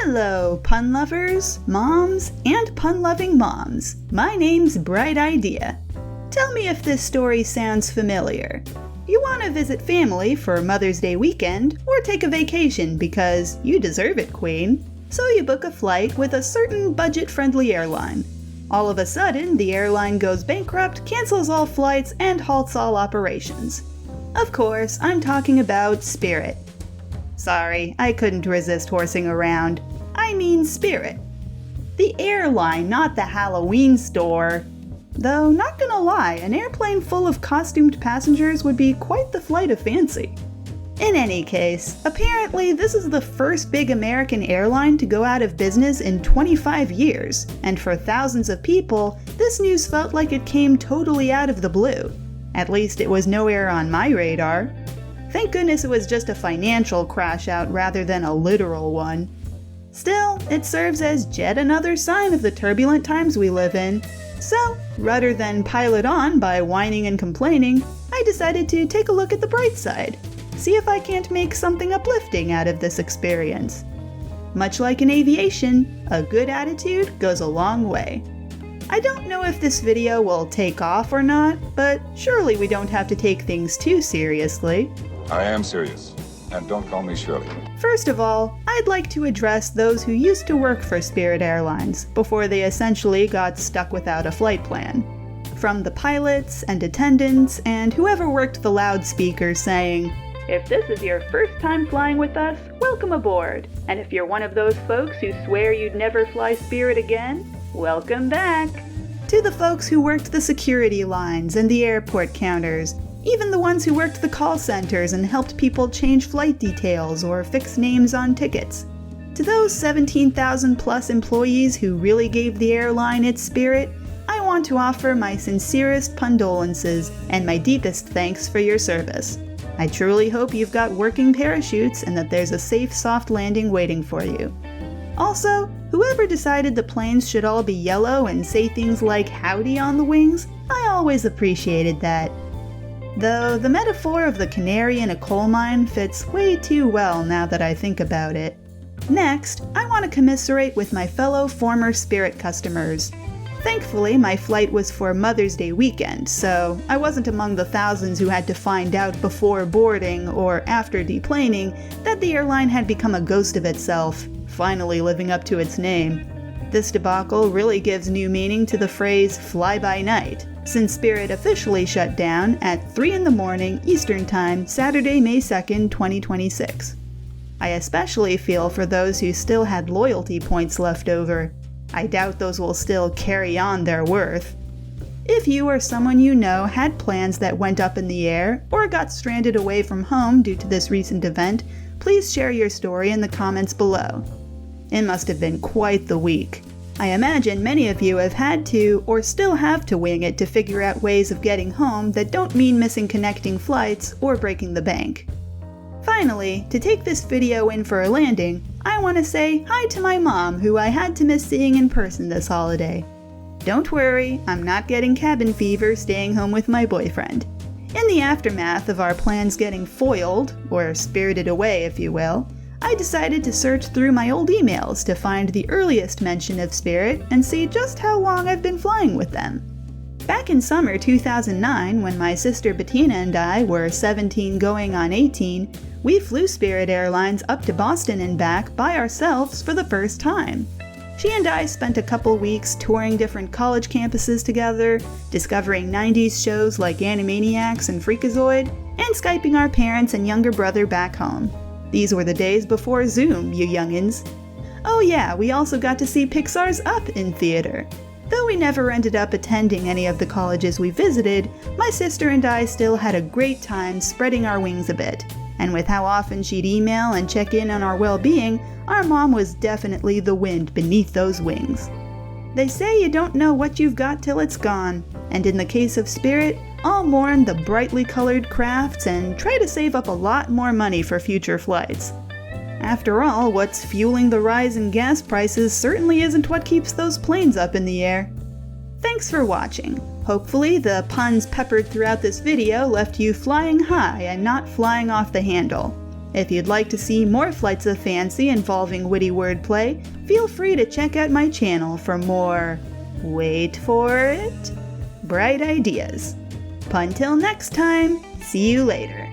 Hello, pun lovers, moms, and pun-loving moms. My name's Bright Idea. Tell me if this story sounds familiar. You want to visit family for Mother's Day weekend, or take a vacation because you deserve it, Queen. So you book a flight with a certain budget-friendly airline. All of a sudden, the airline goes bankrupt, cancels all flights, and halts all operations. Of course, I'm talking about Spirit. Sorry, I couldn't resist horsing around. I mean Spirit. The airline, not the Halloween store. Though, not gonna lie, an airplane full of costumed passengers would be quite the flight of fancy. In any case, apparently this is the first big American airline to go out of business in 25 years, and for thousands of people, this news felt like it came totally out of the blue. At least it was nowhere on my radar. Thank goodness it was just a financial crash out rather than a literal one. Still, it serves as yet another sign of the turbulent times we live in. So, rather than pile it on by whining and complaining, I decided to take a look at the bright side. See if I can't make something uplifting out of this experience. Much like in aviation, a good attitude goes a long way. I don't know if this video will take off or not, but surely we don't have to take things too seriously. I am serious, and don't call me Shirley. First of all, I'd like to address those who used to work for Spirit Airlines before they essentially got stuck without a flight plan. From the pilots and attendants and whoever worked the loudspeakers saying, "If this is your first time flying with us, welcome aboard. And if you're one of those folks who swear you'd never fly Spirit again, welcome back." To the folks who worked the security lines and the airport counters, even the ones who worked the call centers and helped people change flight details or fix names on tickets. To those 17,000 plus employees who really gave the airline its spirit, I want to offer my sincerest condolences and my deepest thanks for your service. I truly hope you've got working parachutes and that there's a safe, soft landing waiting for you. Also, whoever decided the planes should all be yellow and say things like howdy on the wings, I always appreciated that. Though the metaphor of the canary in a coal mine fits way too well now that I think about it. Next, I want to commiserate with my fellow former Spirit customers. Thankfully, my flight was for Mother's Day weekend, so I wasn't among the thousands who had to find out before boarding or after deplaning that the airline had become a ghost of itself, finally living up to its name. This debacle really gives new meaning to the phrase fly by night, since Spirit officially shut down at 3 a.m. Eastern Time, Saturday, May 2nd, 2026. I especially feel for those who still had loyalty points left over. I doubt those will still carry on their worth. If you or someone you know had plans that went up in the air or got stranded away from home due to this recent event, please share your story in the comments below. It must have been quite the week. I imagine many of you have had to or still have to wing it to figure out ways of getting home that don't mean missing connecting flights or breaking the bank. Finally, to take this video in for a landing, I want to say hi to my mom, who I had to miss seeing in person this holiday. Don't worry, I'm not getting cabin fever staying home with my boyfriend. In the aftermath of our plans getting foiled, or spirited away if you will, I decided to search through my old emails to find the earliest mention of Spirit and see just how long I've been flying with them. Back in summer 2009, when my sister Bettina and I were 17 going on 18, we flew Spirit Airlines up to Boston and back by ourselves for the first time. She and I spent a couple weeks touring different college campuses together, discovering 90s shows like Animaniacs and Freakazoid, and Skyping our parents and younger brother back home. These were the days before Zoom, you youngins. Oh yeah, we also got to see Pixar's Up in theater. Though we never ended up attending any of the colleges we visited, my sister and I still had a great time spreading our wings a bit. And with how often she'd email and check in on our well-being, our mom was definitely the wind beneath those wings. They say you don't know what you've got till it's gone, and in the case of Spirit, I'll mourn the brightly colored crafts and try to save up a lot more money for future flights. After all, what's fueling the rise in gas prices certainly isn't what keeps those planes up in the air. Thanks for watching. Hopefully the puns peppered throughout this video left you flying high and not flying off the handle. If you'd like to see more flights of fancy involving witty wordplay, feel free to check out my channel for more, wait for it, bright ideas. Until next time, see you later.